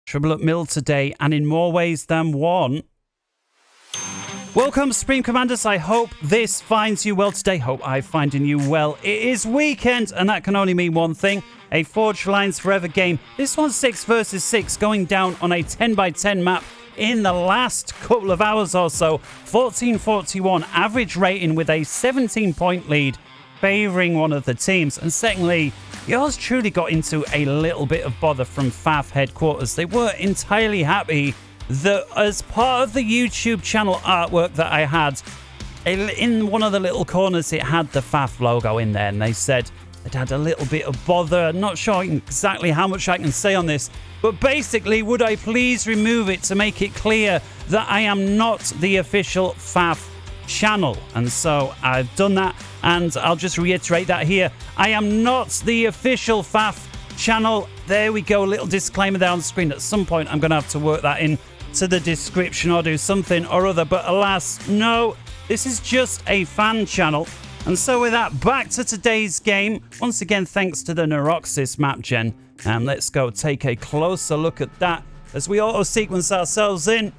Trouble at Mill today, and in more ways than one. Welcome, Supreme Commanders. I hope this finds you well today. Hope I'm finding you well. It is weekend, and that can only mean one thing. A Forge Lines Forever game. This one's 6 versus 6, going down on a 10x10 map in the last couple of hours or so. 1441 average rating with a 17-point lead, favouring one of the teams. And secondly, yours truly got into a little bit of bother from FAF headquarters. They weren't entirely happy that as part of the YouTube channel artwork that I had, in one of the little corners, it had the FAF logo in there. And they said it had a little bit of bother. Not sure exactly how much I can say on this, but basically, would I please remove it to make it clear that I am not the official FAF channel? And so I've done that, and I'll just reiterate that here. I am not the official FAF channel. There we go, little disclaimer there on the screen. At some point I'm going to have to work that in to the description or do something or other, but alas, no, this is just a fan channel. And so with that, back to today's game. Once again, thanks to the Neuroxis map gen, and let's go take a closer look at that as we auto sequence ourselves in.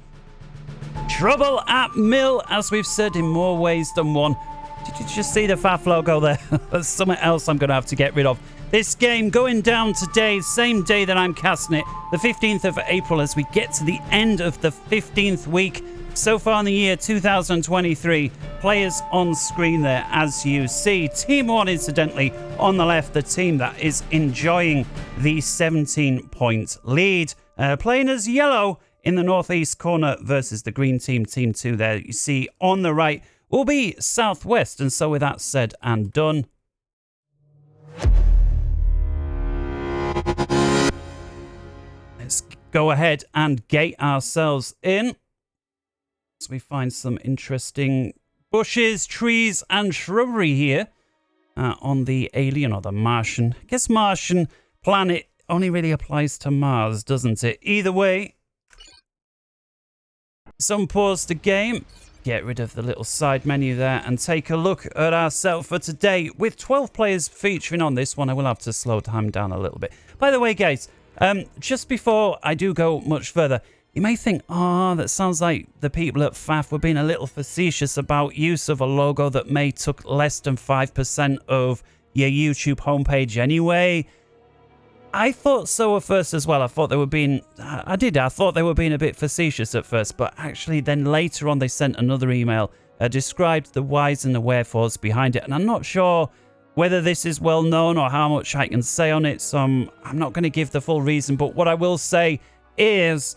Trouble at Mill, as we've said in more ways than one. Did you just see the FAF logo there? That's something else I'm going to have to get rid of. This game going down today, same day that I'm casting it, the 15th of April, as we get to the end of the 15th week so far in the year 2023. Players on screen there, as you see. Team 1, incidentally, on the left, the team that is enjoying the 17-point lead. Playing as yellow in the northeast corner versus the green team, Team 2 there. You see on the right will be southwest. And so with that said and done, let's go ahead and gate ourselves in. So we find some interesting bushes, trees, and shrubbery here on the alien or the Martian. I guess Martian planet only really applies to Mars, doesn't it? Either way, some pause the game, get rid of the little side menu there, and take a look at ourselves for today. With 12 players featuring on this one, I will have to slow time down a little bit. By the way, guys, just before I do go much further, you may think, oh, that sounds like the people at FAF were being a little facetious about use of a logo that may took less than 5% of your YouTube homepage anyway. I thought so at first as well. I thought they were being, I thought they were being a bit facetious at first, but actually then later on they sent another email, described the whys and the wherefores behind it, and I'm not sure whether this is well known or how much I can say on it, so I'm not going to give the full reason, but what I will say is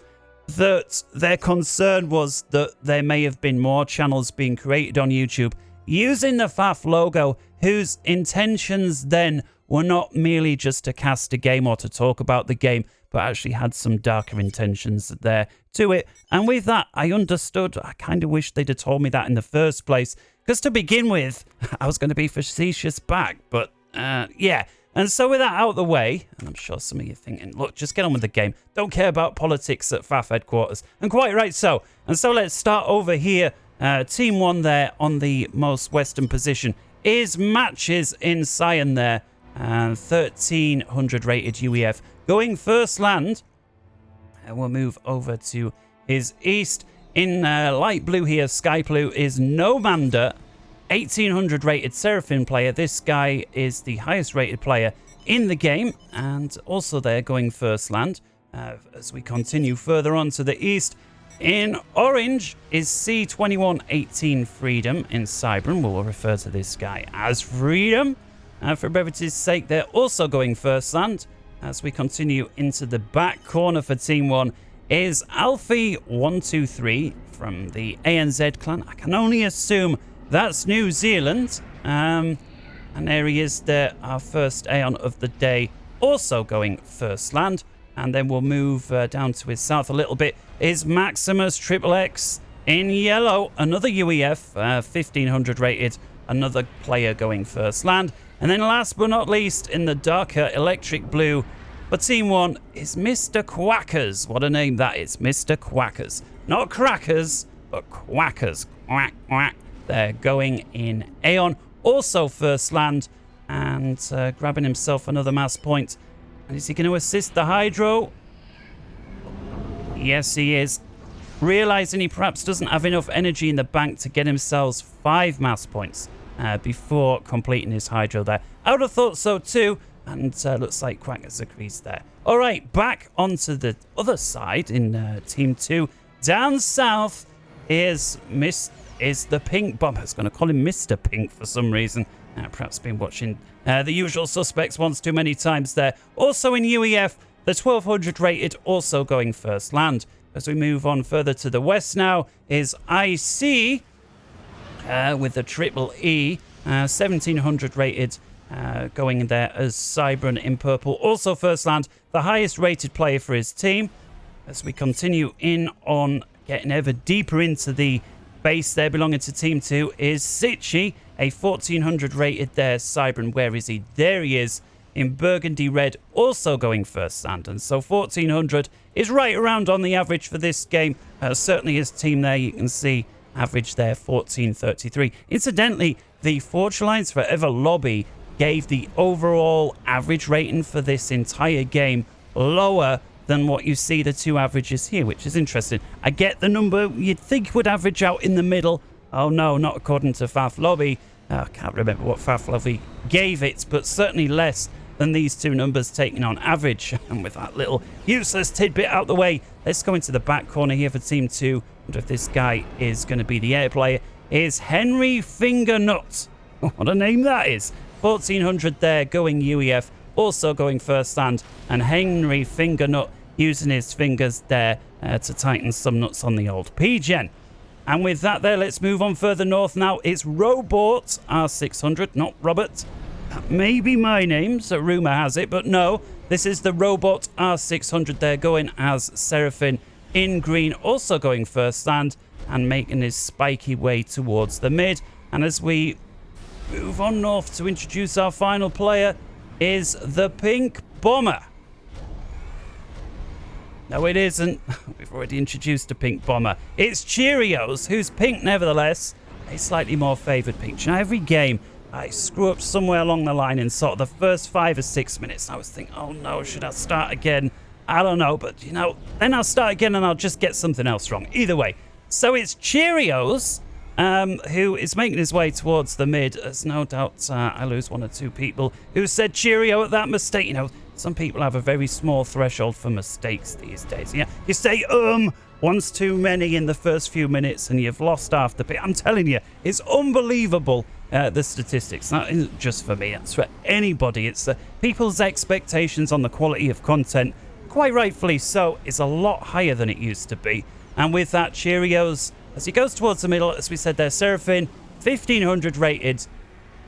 that their concern was that there may have been more channels being created on YouTube using the FAF logo, whose intentions then were not merely just to cast a game or to talk about the game, but actually had some darker intentions there to it. And with that, I understood. I kind of wish they'd have told me that in the first place, because to begin with, I was going to be facetious back. But yeah. And so with that out of the way, and I'm sure some of you are thinking, look, just get on with the game. Don't care about politics at FAF headquarters. And quite right so. And so let's start over here. Team 1 there on the most western position is Matches in Cyan there. 1300 rated UEF. Going first land. And we'll move over to his east. In light blue here, sky blue, is Nomander. 1800 rated Seraphim player. This guy is the highest rated player in the game, and also they're going first land. As we continue further on to the east, in orange is C2118 Freedom in Cybran. We'll refer to this guy as Freedom. For brevity's sake, they're also going first land. As we continue into the back corner for Team 1 is Alfie123 from the ANZ clan. I can only assume that's New Zealand. And there he is there, our first Aeon of the day, also going first land. And then we'll move down to his south a little bit, is MaximusXXX in yellow, another UEF, 1500 rated, another player going first land. And then last but not least, in the darker electric blue, but Team 1 is MrQuackers. What a name that is, MrQuackers. Not crackers, but quackers. Quack, quack. They're going in Aeon, also first land, and grabbing himself another mass point. And is he going to assist the Hydro? Yes, he is. Realizing he perhaps doesn't have enough energy in the bank to get himself 5 mass points before completing his hydro there. I would have thought so too, and looks like Quackers agrees there. All right, back onto the other side in Team 2. Down south is ThePinkBomber. I was going to call him Mr. Pink for some reason. Perhaps been watching The Usual Suspects once too many times there. Also in UEF, the 1200 rated also going first land. As we move on further to the west now is ISeee with the triple E, 1700 rated, going there as Cybran in purple. Also first land, the highest rated player for his team. As we continue in on getting ever deeper into the base there belonging to Team 2 is Sichy, a 1400 rated there Cybran. Where is he? There he is. In burgundy red, also going first land. And so 1400 is right around on the average for this game. Certainly his team there, you can see average there 1433. Incidentally, the Forge Alliance Forever lobby gave the overall average rating for this entire game lower than what you see the two averages here, which is interesting. I get the number you'd think would average out in the middle. Oh no, not according to FAF lobby. I can't remember what FAF lobby gave it, but certainly less than these two numbers taken on average. And with that little useless tidbit out the way, let's go into the back corner here for Team 2. I wonder if this guy is going to be the air player. Is Henry Fingernut. What a name that is. 1400 there, going UEF, also going first land. And Henry Fingernut using his fingers there to tighten some nuts on the old P-Gen. And with that there, let's move on further north now. It's Robot R600, not Robert. That may be my name, so rumour has it, but no. This is the Robot R600 there, going as Seraphine in green, also going first land and making his spiky way towards the mid. And as we move on north to introduce our final player is ThePinkBomber. No, it isn't. We've already introduced ThePinkBomber. It's Cheerios, who's pink nevertheless, a slightly more favoured pink. Now, every game I screw up somewhere along the line in sort of the first 5 or 6 minutes. I was thinking, oh no, should I start again? I don't know, but you know, then I'll start again and I'll just get something else wrong. Either way. So it's Cheerios, who is making his way towards the mid. There's no doubt I lose 1 or 2 people who said Cheerio at that mistake. You know, some people have a very small threshold for mistakes these days. Yeah, you say once too many in the first few minutes and you've lost half the pit. I'm telling you, it's unbelievable. The statistics, that isn't just for me, it's for anybody. It's people's expectations on the quality of content, quite rightfully so, is a lot higher than it used to be. And with that, Cheerios, as he goes towards the middle, as we said there, Seraphine, 1500 rated,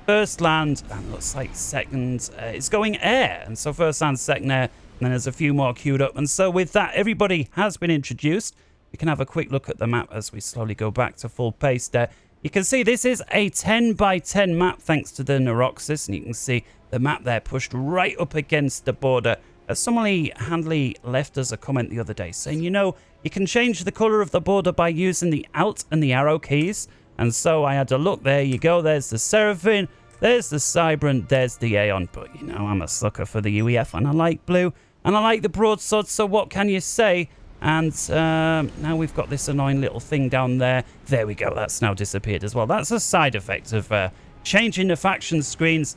first land, and looks like second is going air. And so first land, second air, and then there's a few more queued up. And so with that, everybody has been introduced. We can have a quick look at the map as we slowly go back to full pace there. You can see this is a 10 by 10 map thanks to the Neuroxys, and you can see the map there pushed right up against the border. Somebody handily left us a comment the other day saying, you know, you can change the colour of the border by using the Alt and the arrow keys. And so I had a look. There you go. There's the Seraphine, there's the Cybran, there's the Aeon. But, you know, I'm a sucker for the UEF, and I like blue, and I like the broadsword, so what can you say? And now we've got this annoying little thing down there. There we go. That's now disappeared as well. That's a side effect of changing the faction screens.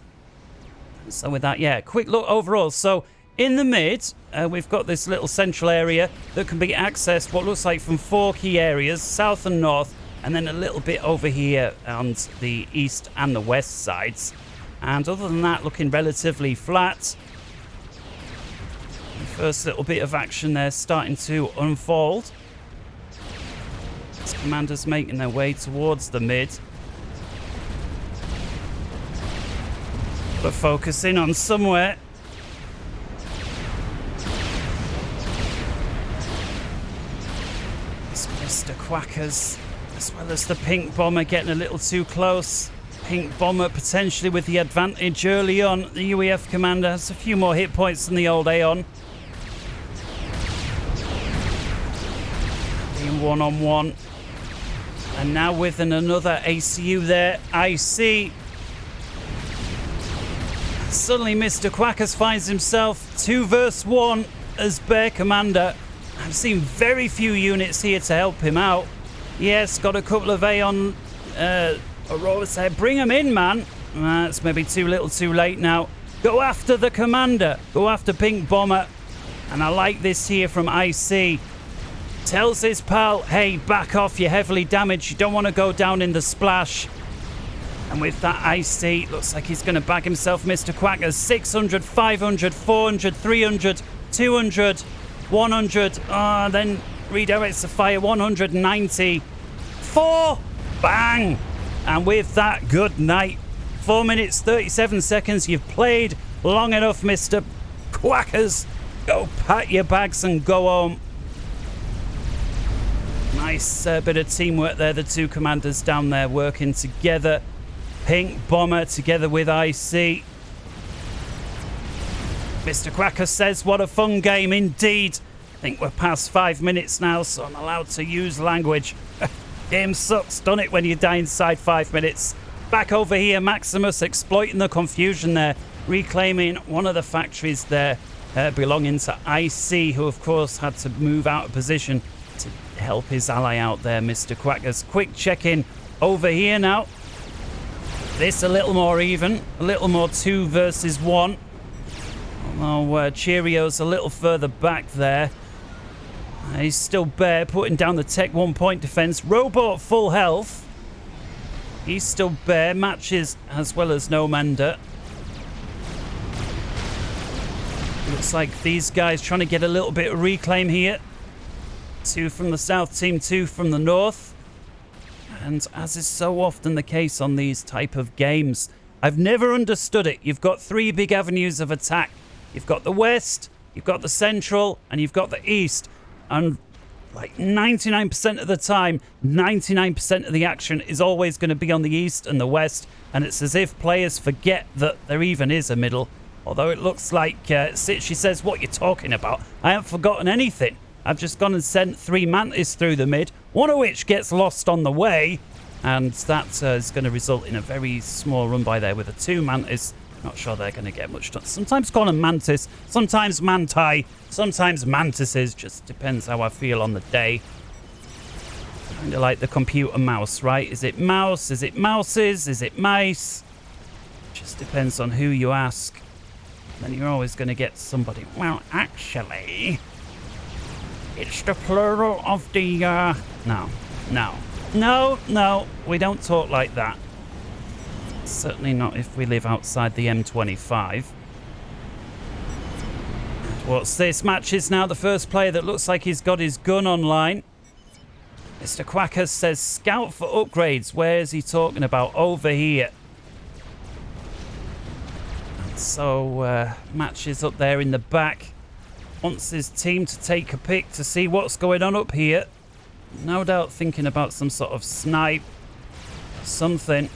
So with that, yeah, quick look overall. So in the mid, we've got this little central area that can be accessed, what looks like from 4 key areas, south and north, and then a little bit over here on the east and the west sides. And other than that, looking relatively flat. First little bit of action there starting to unfold. As commanders making their way towards the mid. But focusing on somewhere. It's MrQuackers, as well as the ThePinkBomber getting a little too close. ThePinkBomber potentially with the advantage early on. The UEF commander has a few more hit points than the old Aeon. One-on-one, and now with another ACU there, ISeee. Suddenly MrQuackers finds himself 2 versus 1 as Bear Commander, I'm seeing very few units here to help him out. Yes, got a couple of Aeon Auroras there. Bring them in, man. It's maybe too little too late now. Go after the commander. Go after ThePinkBomber. And I like this here from ISeee. Tells his pal, hey, back off, you're heavily damaged. You don't want to go down in the splash. And with that ISeee, looks like he's going to bag himself MrQuackers. 600, 500, 400, 300, 200, 100. Then redirects the fire. 190. 4. Bang. And with that, good night. 4 minutes, 37 seconds. You've played long enough, MrQuackers. Go pack your bags and go home. Nice bit of teamwork there. The two commanders down there working together. ThePinkBomber together with ISeee. MrQuackers says, what a fun game indeed. I think we're past 5 minutes now, so I'm allowed to use language. Game sucks, done it when you die inside 5 minutes. Back over here, Maximus exploiting the confusion there, reclaiming one of the factories there belonging to ISeee, who of course had to move out of position to help his ally out there, MrQuackers. Quick check-in over here now. This a little more even, a little more 2 versus 1. Although Cheerios a little further back there. He's still bare, putting down the tech 1 point defense. Robot full health. He's still bare. Matches as well as Nomander. Looks like these guys trying to get a little bit of reclaim here. 2 from the south team, 2 from the north. And as is so often the case on these type of games, I've never understood it. You've got 3 big avenues of attack. You've got the west, you've got the central, and you've got the east. And like 99% of the time, 99% of the action is always going to be on the east and the west. And it's as if players forget that there even is a middle. Although it looks like Sichy says, what you're talking about? I haven't forgotten anything. I've just gone and sent 3 mantis through the mid, one of which gets lost on the way. And that is going to result in a very small run by there with a 2 mantis. Not sure they're going to get much done. Sometimes call them mantis, sometimes manti, sometimes mantises. Just depends how I feel on the day. Kind of like the computer mouse, right? Is it mouse? Is it mouses? Is it mice? Just depends on who you ask. Then you're always going to get somebody. Well, actually, it's the plural of the... No, we don't talk like that. Certainly not if we live outside the M25. What's this? Match is now the first player that looks like he's got his gun online. MrQuackers says scout for upgrades. Where is he talking about? Over here. So Match is up there in the back. Wants his team to take a pick to see what's going on up here. No doubt thinking about some sort of snipe. Something.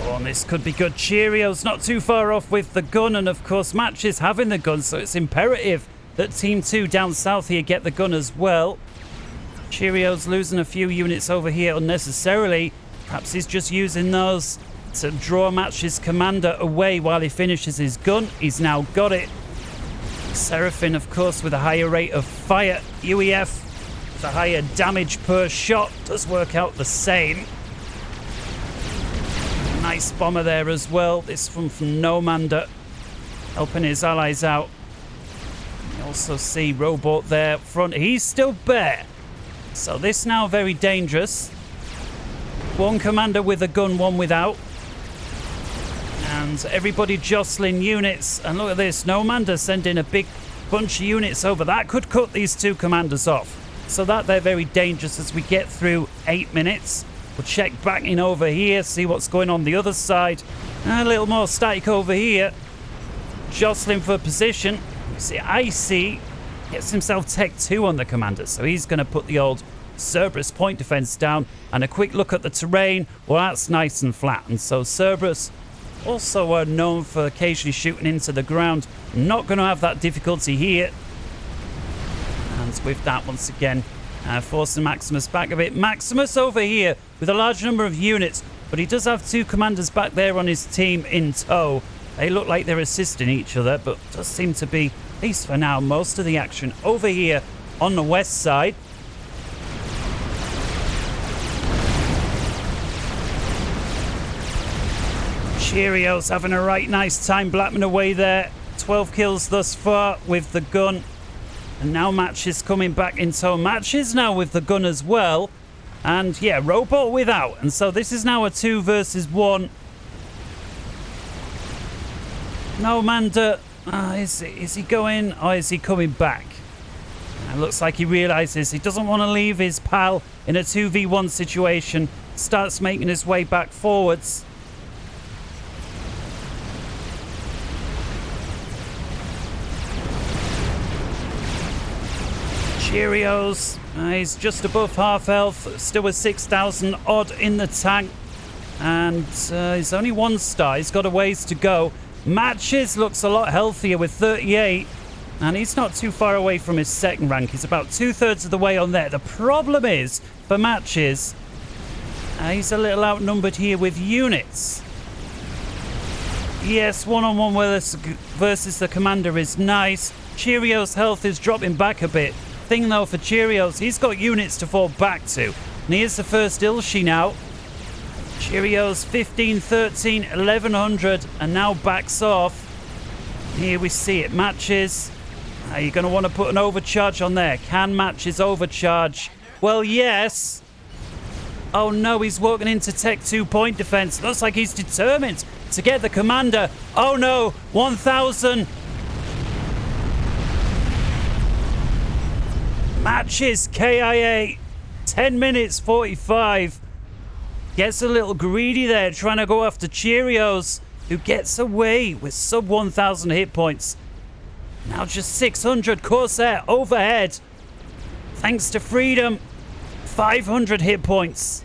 Oh, and this could be good. Cheerios not too far off with the gun. And of course Match is having the gun. So it's imperative that Team 2 down south here get the gun as well. Cheerios losing a few units over here unnecessarily. Perhaps he's just using those to draw Match's commander away while he finishes his gun. He's now got it. Seraphine, of course, with a higher rate of fire. UEF with a higher damage per shot. Does work out the same. Nice bomber there as well. This one from Nomander, helping his allies out. You also see Robot there up front. He's still bare. So this now very dangerous. 1 commander with a gun, 1 without. And everybody jostling units. And look at this. Nomander sending a big bunch of units over. That could cut these 2 commanders off. So that they're very dangerous as we get through 8 minutes. We'll check back in over here. See what's going on the other side. A little more static over here. Jostling for position. You see ISeee gets himself tech 2 on the commander. So he's going to put the old Cerberus point defense down. And a quick look at the terrain. Well, that's nice and flat. And so Cerberus, also known for occasionally shooting into the ground, not going to have that difficulty here. And with that, once again, forcing Maximus back a bit. Maximus over here with a large number of units, but he does have 2 commanders back there on his team in tow. They look like they're assisting each other, but does seem to be at least for now, most of the action over here on the west side. Cheerios having a right nice time blapping away there. 12 kills thus far with the gun. And now Matches coming back in tow. Matches now with the gun as well. And yeah, Robot without. And so this is now a 2 versus 1. Nomander, is he going or is he coming back? It looks like he realizes he doesn't want to leave his pal in a 2v1 situation. Starts making his way back forwards. Cheerios, he's just above half health, still with 6,000 odd in the tank. And he's only 1 star, he's got a ways to go. Matches looks a lot healthier with 38. And he's not too far away from his second rank. He's about 2/3 of the way on there. The problem is, for Matches, he's a little outnumbered here with units. Yes, one-on-one versus the Commander is nice. Cheerios' health is dropping back a bit. Thing though for Cheerios, he's got units to fall back to. And here's the first ISeee now. Cheerios 15, 13, 1100 and now backs off. Here we see it. Matches. Are you going to want to put an overcharge on there? Can Matches overcharge? Well, yes. Oh no, he's walking into Tech 2 point defense. Looks like he's determined to get the Commander. Oh no, 1,000. Matches KIA. 10 minutes 45. Gets a little greedy there, trying to go after Cheerios, who gets away with sub 1,000 hit points. Now just 600 Corsair overhead. Thanks to Freedom. 500 hit points.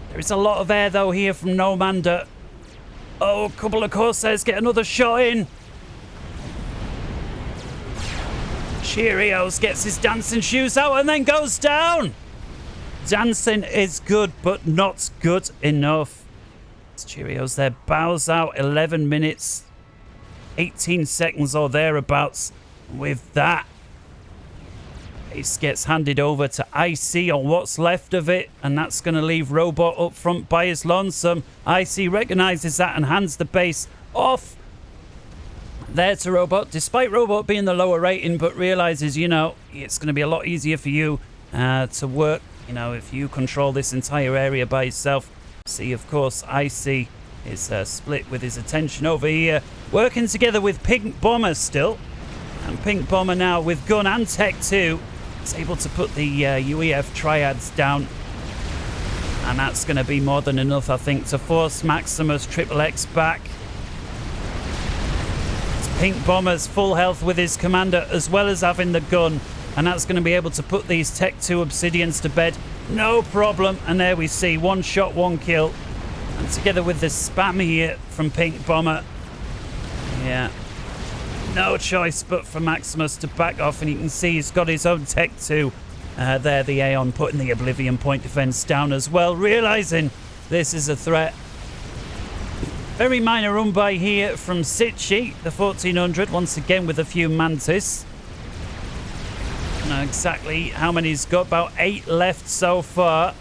There is a lot of air though here from Nomander. Oh, a couple of Corsairs get another shot in. Cheerios gets his dancing shoes out and then goes down. Dancing is good, but not good enough. It's Cheerios there bows out. 11 minutes, 18 seconds or thereabouts. With that, Ace gets handed over to ISeee on what's left of it, and that's going to leave Robot up front by his lonesome. ISeee recognizes that and hands the base off there to Robot, despite Robot being the lower rating, but realizes, you know, it's going to be a lot easier for you to work, you know, if you control this entire area by yourself. See, of course, ISeee is split with his attention over here, working together with ThePinkBomber still. And ThePinkBomber now with gun and tech too is able to put the UEF triads down. And that's going to be more than enough, I think, to force MaximusXXX back. ThePinkBomber's full health with his commander as well as having the gun. And that's going to be able to put these Tech 2 Obsidians to bed. No problem. And there we see 1 shot, 1 kill. And together with the spam here from ThePinkBomber. Yeah. No choice but for Maximus to back off. And you can see he's got his own Tech 2. There, the Aeon putting the Oblivion point defense down as well. Realizing this is a threat. Very minor run by here from Sichy, the 1400. Once again with a few Mantis. Know exactly how many he's got. About 8 left so far.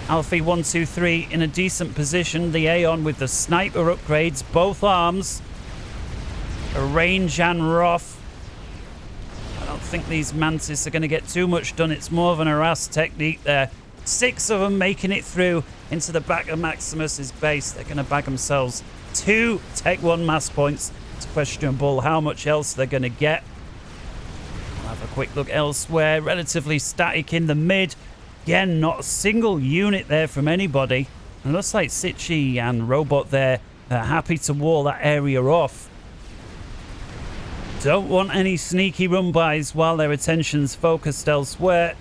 Alfie 1, 2, 3 in a decent position. The Aeon with the sniper upgrades, both arms. A range and Roth. I don't think these Mantis are going to get too much done. It's more of an harass technique there. 6 of them making it through into the back of Maximus's base. They're going to bag themselves 2 Tech 1 mass points. It's questionable how much else they're going to get. Have a quick look elsewhere. Relatively static in the mid. Again, not a single unit there from anybody. And looks like Sichy and Robot there are happy to wall that area off. Don't want any sneaky run-bys while their attention's focused elsewhere.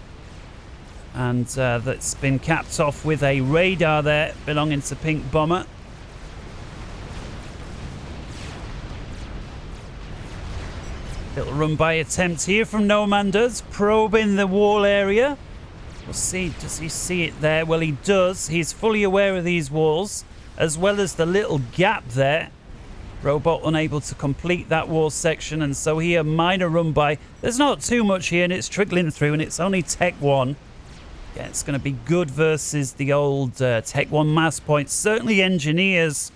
And that's been capped off with a radar there belonging to ThePinkBomber. Little run-by attempt here from Nomander's, probing the wall area. We'll see, does he see it there? Well, he does. He's fully aware of these walls, as well as the little gap there. Robot unable to complete that wall section, and so here, minor run by. There's not too much here, and it's trickling through, and it's only Tech 1. Yeah, it's going to be good versus the old Tech 1 mass points. Certainly engineers.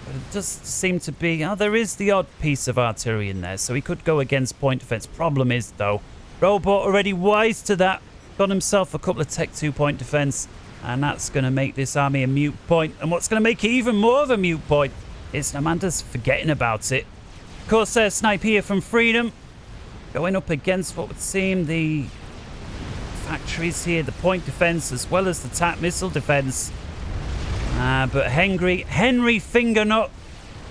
But it does seem to be... Oh, there is the odd piece of artillery in there, so he could go against point defense. Problem is, though, Robot already wise to that. Got himself a couple of Tech 2 point defense, and that's going to make this army a mute point. And what's going to make it even more of a mute point is Nomander's forgetting about it. Corsair snipe here from Freedom. Going up against what would seem the factories here, the point defense, as well as the TAC missile defense. But Henry Fingernut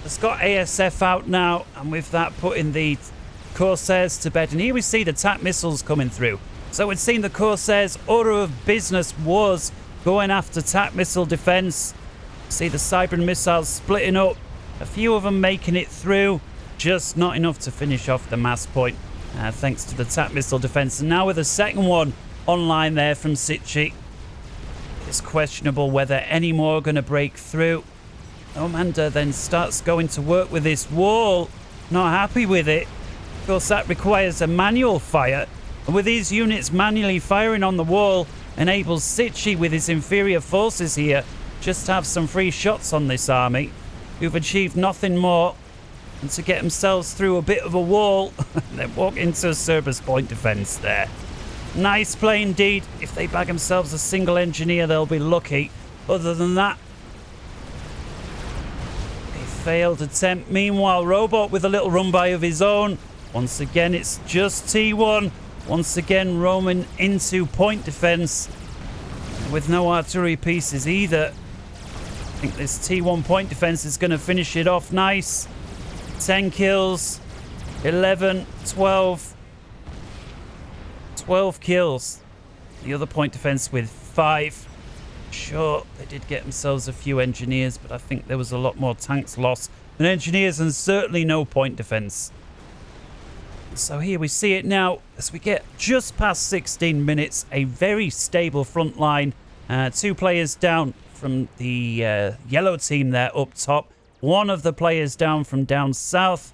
has got ASF out now, and with that putting the Corsairs to bed. And here we see the TAC missiles coming through. So it seemed the Corsairs' order of business was going after TAC missile defense. See the Cybran missiles splitting up. A few of them making it through, just not enough to finish off the mass point, thanks to the TAC missile defense. And now with the second one online there from Sichy, it's questionable whether any more are going to break through. Nomander then starts going to work with this wall. Not happy with it. Of course, that requires a manual fire. And with these units manually firing on the wall, enables Sichy with his inferior forces here just to have some free shots on this army, who've achieved nothing more than to get themselves through a bit of a wall and then walk into a Cerberus point defense there. Nice play indeed. If they bag themselves a single engineer, they'll be lucky. Other than that, a failed attempt. Meanwhile, Robot with a little run by of his own. Once again, it's just T1. Once again, roaming into point defense with no artillery pieces either. I think this T1 point defense is going to finish it off nice. 10 kills, 11, 12 kills. The other point defense with 5. Sure, they did get themselves a few engineers, but I think there was a lot more tanks lost than engineers, and certainly no point defense. So here we see it now as we get just past 16 minutes. A very stable front line. 2 players down from the yellow team there up top. 1 of the players down from down south.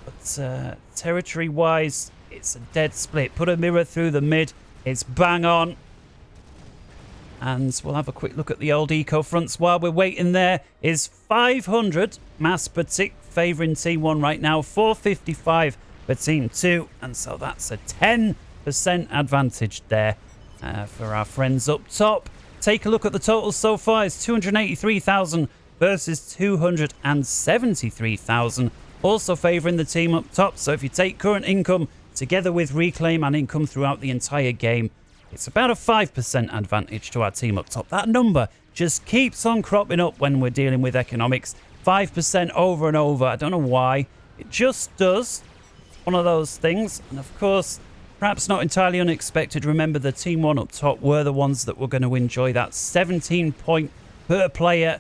But territory-wise, it's a dead split. Put a mirror through the mid. It's bang on. And we'll have a quick look at the old eco fronts while we're waiting. There is 500 mass per tick favouring T1 right now. 455 for Team 2. And so that's a 10% advantage there for our friends up top. Take a look at the total so far. It's 283,000 versus 273,000. Also favouring the team up top. So if you take current income together with reclaim and income throughout the entire game, it's about a 5% advantage to our team up top. That number just keeps on cropping up when we're dealing with economics. 5% over and over. I don't know why. It just does. One of those things. And of course, perhaps not entirely unexpected, remember the Team 1 up top were the ones that were going to enjoy that 17 point per player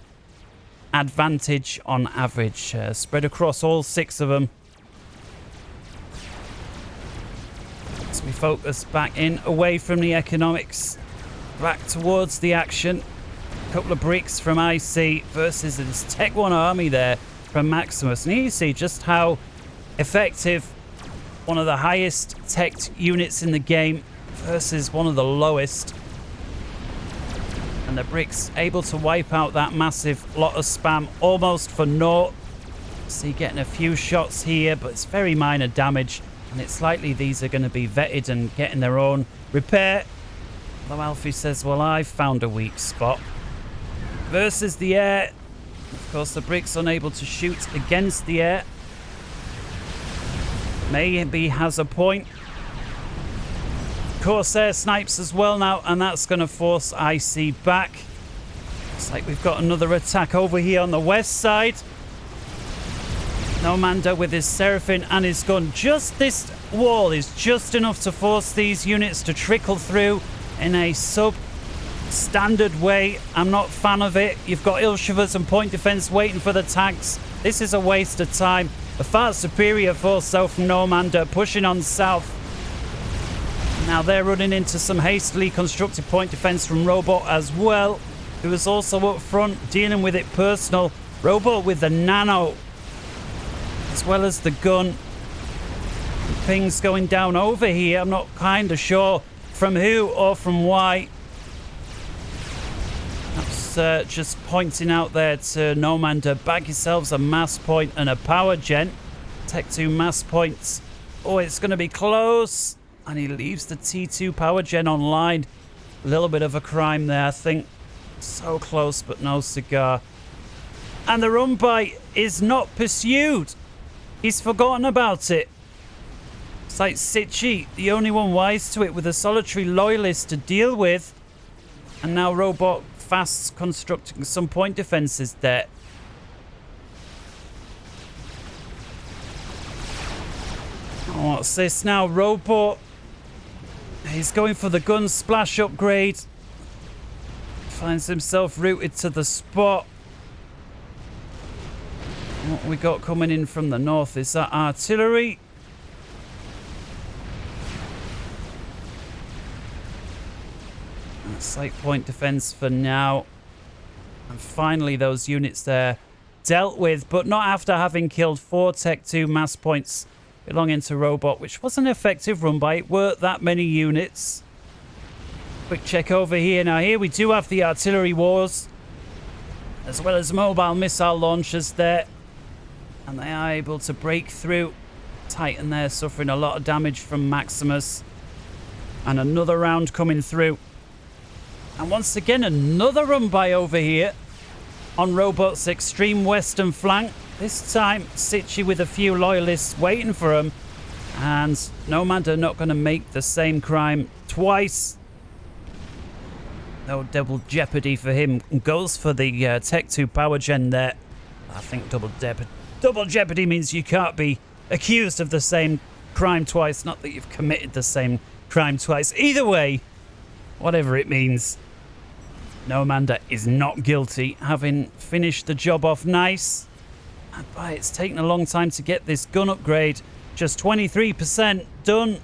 advantage on average, spread across all 6 of them. So we focus back in, away from the economics, back towards the action. A couple of bricks from ISeee versus this Tech 1 army there from Maximus. And here you see just how effective one of the highest tech units in the game versus one of the lowest. And the bricks able to wipe out that massive lot of spam almost for naught. See, getting a few shots here, but it's very minor damage. And it's likely these are going to be vetted and getting their own repair. Although Alfie says, well, I've found a weak spot. Versus the air. Of course, the bricks unable to shoot against the air. Maybe has a point. Corsair snipes as well now, and that's going to force ISeee back. Looks like we've got another attack over here on the west side. Nomander with his Seraphim and his gun. Just this wall is just enough to force these units to trickle through in a sub-standard way. I'm not a fan of it. You've got Ilshavers and point defense waiting for the tanks. This is a waste of time. A far superior force though from Nomander pushing on south. Now they're running into some hastily constructed point defense from Robot as well, who is also up front dealing with it personal. Robot with the nano. as well as the gun. Pings going down over here. I'm not kind of sure from who or from why. That's just pointing out there to Nomander. Bag yourselves a mass point and a power gen. Tech 2 mass points. Oh, it's going to be close. And he leaves the T2 power gen online. A little bit of a crime there, I think. So close, but no cigar. And the run by is not pursued. He's forgotten about it. It's like Sichy, the only one wise to it, with a solitary loyalist to deal with. And now Robot fast constructing some point defenses there. Oh, what's this now? Robot. He's going for the gun splash upgrade. Finds himself rooted to the spot. What we got coming in from the north, is that artillery? Slight point defense for now. And finally those units there dealt with, but not after having killed 4 Tech 2 mass points belonging to Robot, which was an effective run by. It weren't that many units. Quick check over here. Now here we do have the artillery wars, as well as mobile missile launchers there. And they are able to break through. Titan there suffering a lot of damage from Maximus. And another round coming through. And once again, another run by over here on Robot's extreme western flank. This time, Sichy with a few loyalists waiting for him. And Nomander not going to make the same crime twice. No double jeopardy for him. Goes for the Tech 2 power gen there. I think double jeopardy means you can't be accused of the same crime twice. Not that you've committed the same crime twice. Either way, whatever it means, Nomander is not guilty, having finished the job off nice. And boy, it's taken a long time to get this gun upgrade. Just 23% done.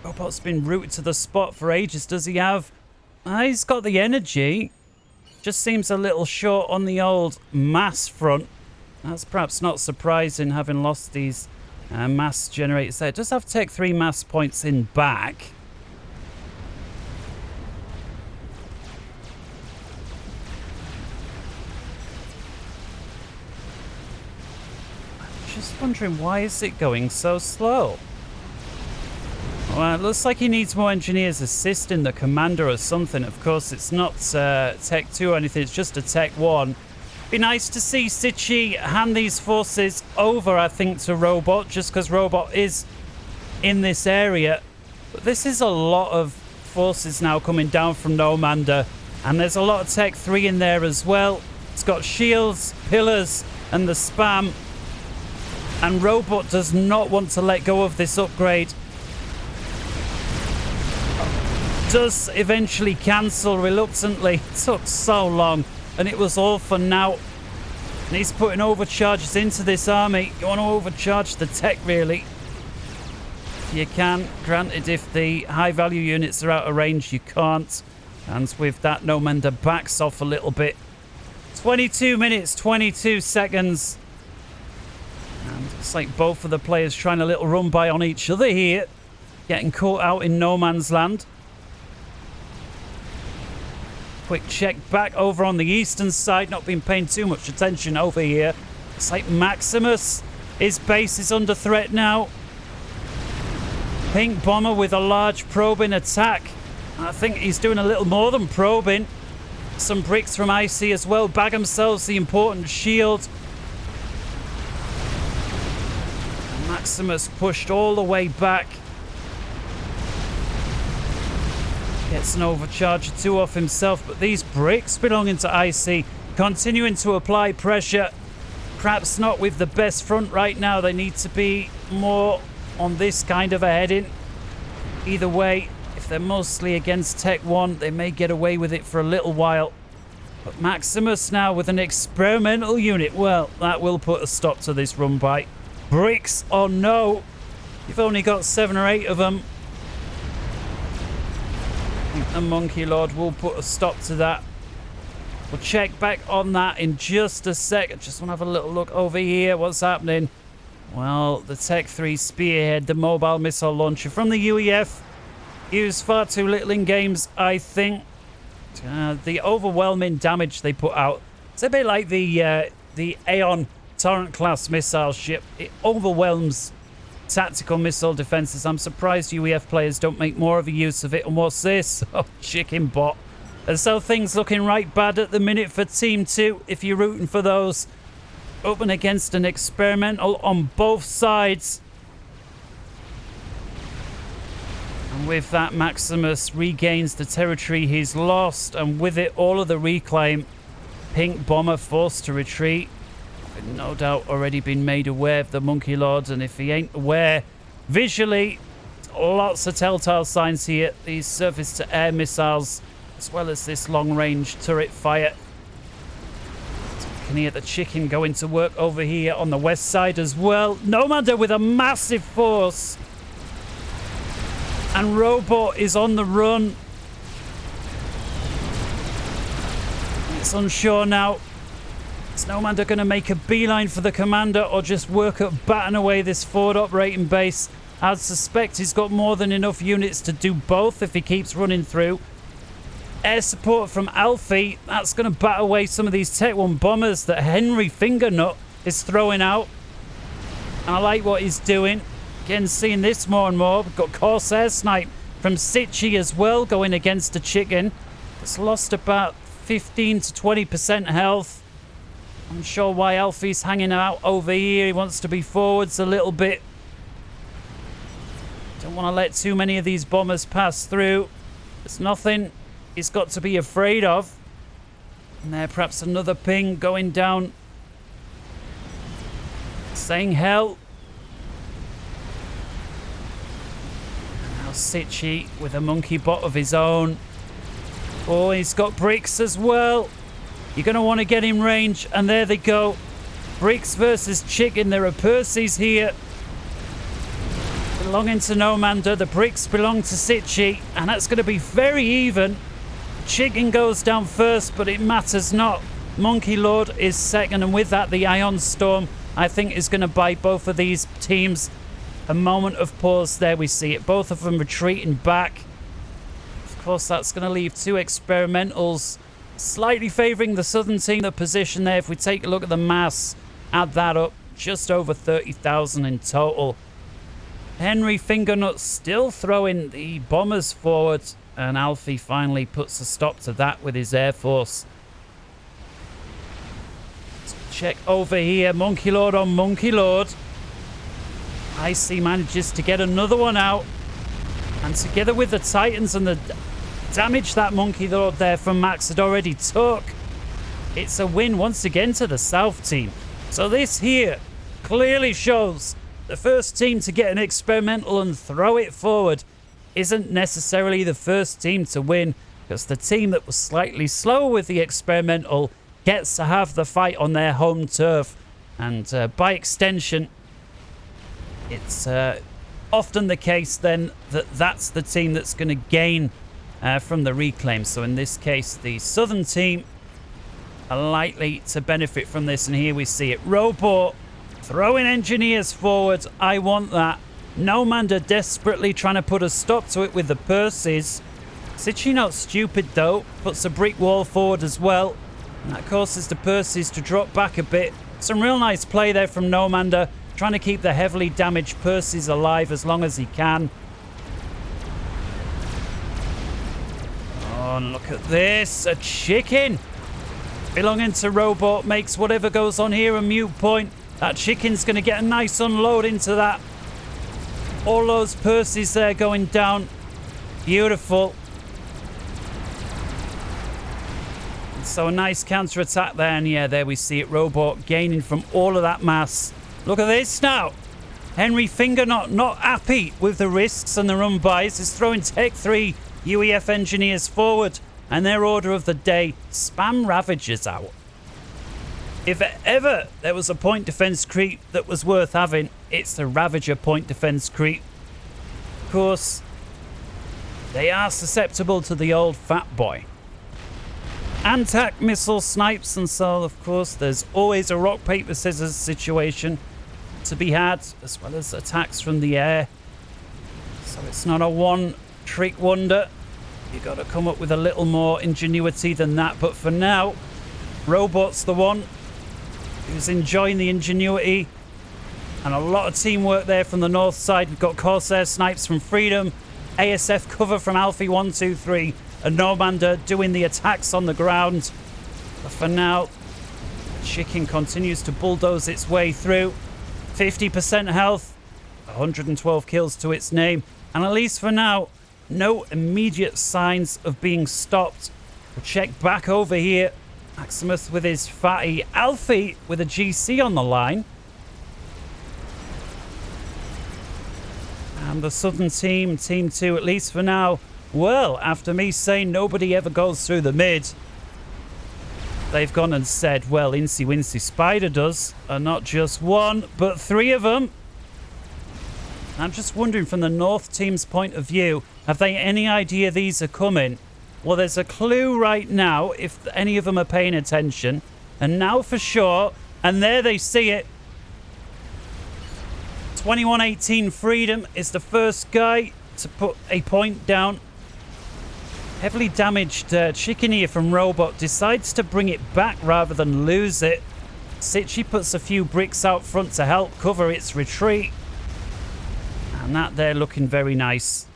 Robot's been rooted to the spot for ages. Does he have? He's got the energy. Just seems a little short on the old mass front. That's perhaps not surprising, having lost these mass generators there. It does have Tech 3 mass points in back. Just wondering, why is it going so slow? Well, it looks like he needs more engineers assisting the commander or something. Of course, it's not Tech 2 or anything. It's just a Tech 1. Be nice to see Sichy hand these forces over, I think, to Robot, just because Robot is in this area. But this is a lot of forces now coming down from Nomander. And there's a lot of Tech 3 in there as well. It's got shields, pillars, and the spam. And Robot does not want to let go of this upgrade. Does eventually cancel reluctantly. It took so long, and it was all for now. And he's putting overcharges into this army. You want to overcharge the tech, really. You can. Granted, if the high-value units are out of range, you can't. And with that, Nomander backs off a little bit. 22 minutes, 22 seconds. And it's like both of the players trying a little run by on each other here. Getting caught out in no man's land. Quick check back over on the eastern side. Not been paying too much attention over here. It's like Maximus. His base is under threat now. Pink Bomber with a large probing attack. I think he's doing a little more than probing. Some bricks from ISeee as well. Bag themselves the important shield. Maximus pushed all the way back. Gets an overcharge or two off himself, but these bricks belonging to ISeee continuing to apply pressure. Perhaps not with the best front right now. They need to be more on this kind of a heading. Either way, if they're mostly against Tech 1, they may get away with it for a little while. But Maximus now with an experimental unit. Well, that will put a stop to this run by. Bricks or no. You've only got 7 or 8 of them. I think the Monkey Lord will put a stop to that. We'll check back on that in just a sec. I just want to have a little look over here. What's happening? Well, the Tech 3 Spearhead, the mobile missile launcher from the UEF, used far too little in games, I think. The overwhelming damage they put out, it's a bit like the Aeon Torrent class missile ship. It overwhelms tactical missile defenses. I'm surprised UEF players don't make more of a use of it. And what's this? Oh, chicken bot. And so things looking right bad at the minute for Team 2, if you're rooting for those. Up and against an experimental on both sides. And with that, Maximus regains the territory he's lost. And with it, all of the reclaim. Pink Bomber forced to retreat. No doubt already been made aware of the Monkey Lord. And if he ain't aware, visually, lots of telltale signs here. These surface-to-air missiles, as well as this long-range turret fire. Can hear the chicken going to work over here on the west side as well. Nomander with a massive force. And Robot is on the run. It's unsure now. Is Nomander going to make a beeline for the commander or just work at batting away this forward operating base? I'd suspect he's got more than enough units to do both if he keeps running through. Air support from ISeee, that's going to bat away some of these Tech 1 bombers that Henry Fingernut is throwing out. And I like what he's doing. Again, seeing this more and more. We've got Corsair Snipe from Sichy as well, going against the chicken. It's lost about 15 to 20% health. I'm sure why ISee's hanging out over here. He wants to be forwards a little bit. Don't want to let too many of these bombers pass through. There's nothing he's got to be afraid of. And there, perhaps another ping going down. Saying hell. Now Sichy with a monkey bot of his own. Oh, he's got bricks as well. You're going to want to get in range. And there they go. Bricks versus chicken. There are Percys here. Belonging to Nomander. The bricks belong to Sichy. And that's going to be very even. Chicken goes down first, but it matters not. Monkey Lord is second, and with that, the Ion Storm, I think, is going to buy both of these teams a moment of pause. There we see it. Both of them retreating back. Of course, that's going to leave two experimentals slightly favouring the southern team. The position there, if we take a look at the mass, add that up, just over 30,000 in total. Henry Fingernut still throwing the bombers forward. And ISeee finally puts a stop to that with his Air Force. Let's check over here. Monkey Lord on Monkey Lord. ISeee manages to get another one out. And together with the Titans and the damage that Monkey Lord there from Max had already took, it's a win once again to the South team. So this here clearly shows the first team to get an experimental and throw it forward isn't necessarily the first team to win, because the team that was slightly slower with the experimental gets to have the fight on their home turf. And by extension, it's often the case then that that's the team that's going to gain from the reclaim. So in this case, the southern team are likely to benefit from this. And here we see it. Robot throwing engineers forward. I want that. Nomander desperately trying to put a stop to it with the Percys. Sichy not stupid though. Puts a brick wall forward as well. And that causes the Percys to drop back a bit. Some real nice play there from Nomander. Trying to keep the heavily damaged Percys alive as long as he can. Oh, and look at this. A chicken. Belonging to Robot makes whatever goes on here a mute point. That chicken's going to get a nice unload into that. All those Percys there going down. Beautiful. So a nice counter-attack there. And yeah, there we see it. Robot gaining from all of that mass. Look at this now. Henry Fingernut not happy with the risks and the run buys. Is throwing Tech 3 UEF engineers forward. And their order of the day, spam Ravagers out. If ever there was a point defense creep that was worth having, it's the Ravager point defense creep. Of course, they are susceptible to the old fat boy. Antac missile snipes, and so of course there's always a rock paper scissors situation. to be had, as well as attacks from the air. So it's not a one-trick wonder. You got to come up with a little more ingenuity than that. But for now, Robot's the one who's enjoying the ingenuity. And a lot of teamwork there from the north side. We've got Corsair snipes from Freedom, ASF cover from Alfie123, and Nomander doing the attacks on the ground. But for now, Chicken continues to bulldoze its way through. 50% health, 112 kills to its name, and at least for now, no immediate signs of being stopped. We'll check back over here. Maximus with his fatty, Alfie with a GC on the line. And the southern team, Team 2, at least for now, well, after me saying nobody ever goes through the mid, they've gone and said, well, Incy Wincy Spider does, and not just one, but 3 of them. I'm just wondering from the North team's point of view, have they any idea these are coming? Well, there's a clue right now if any of them are paying attention. And now for sure, and there they see it. 2118 Freedom is the first guy to put a point down. Heavily damaged Chicken here from Robot decides to bring it back rather than lose it. Sichy puts a few bricks out front to help cover its retreat. And that there looking very nice.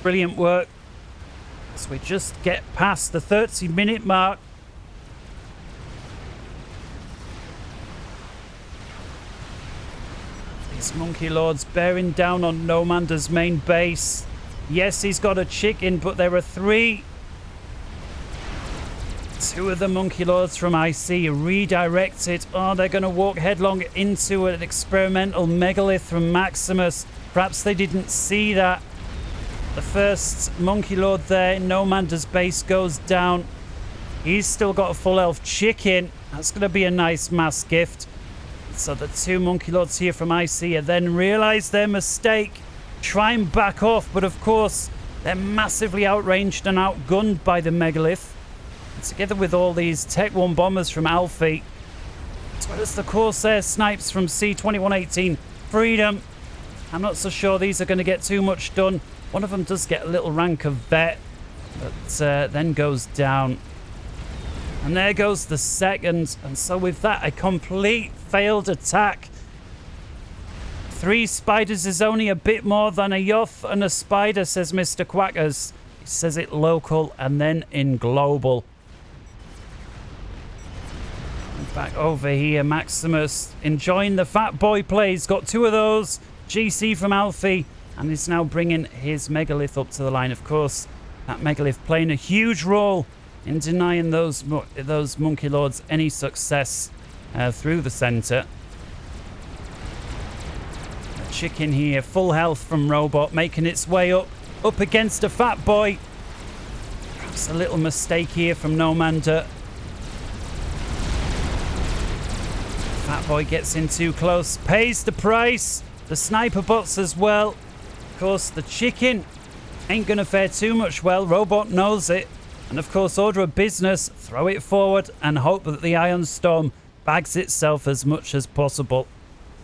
Brilliant work. So we just get past the 30-minute mark. These Monkey Lords bearing down on Nomander's main base. Yes, he's got a chicken, but there are 3. 2 of the Monkey Lords from ISeee redirected. Oh, they're going to walk headlong into an experimental megalith from Maximus. Perhaps they didn't see that. The first Monkey Lord there, Nomander's base goes down. He's still got a full health chicken. That's going to be a nice mass gift. So the 2 Monkey Lords here from ISeee then realise their mistake. Try and back off, but of course, they're massively outranged and outgunned by the megalith. And together with all these Tech 1 bombers from Alfie, as well as the Corsair snipes from C2118 Freedom, I'm not so sure these are going to get too much done. One of them does get a little rank of vet, but then goes down. And there goes the second. And so with that, a complete failed attack. 3 spiders is only a bit more than a Yoth and a spider, says MrQuackers. He says it local and then in global. And back over here, Maximus enjoying the fat boy plays. Got 2 of those. GC from Alfie. And is now bringing his megalith up to the line. Of course, that megalith playing a huge role in denying those Monkey Lords any success through the centre. A chicken here, full health from Robot, making its way up against a fat boy. Perhaps a little mistake here from Nomander. Fat boy gets in too close, pays the price. The sniper bots as well. Of course, the chicken ain't gonna fare too much well. Robot knows it. And of course, order of business, throw it forward and hope that the Iron Storm bags itself as much as possible.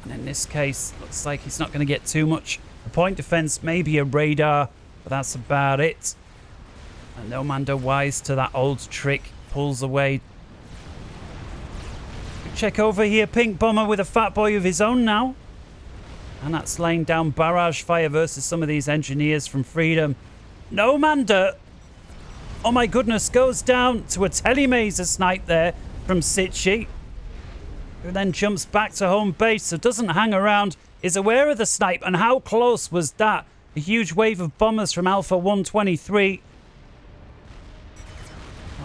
And in this case, looks like he's not going to get too much. A point defense, maybe a radar, but that's about it. And Nomander, wise to that old trick, pulls away. Check over here, ThePinkBomber with a fat boy of his own now. And that's laying down barrage fire versus some of these engineers from Freedom. Nomander, oh my goodness, goes down to a telemazer snipe there from Sichy, who then jumps back to home base, so doesn't hang around, is aware of the snipe. And how close was that? A huge wave of bombers from Alpha 123.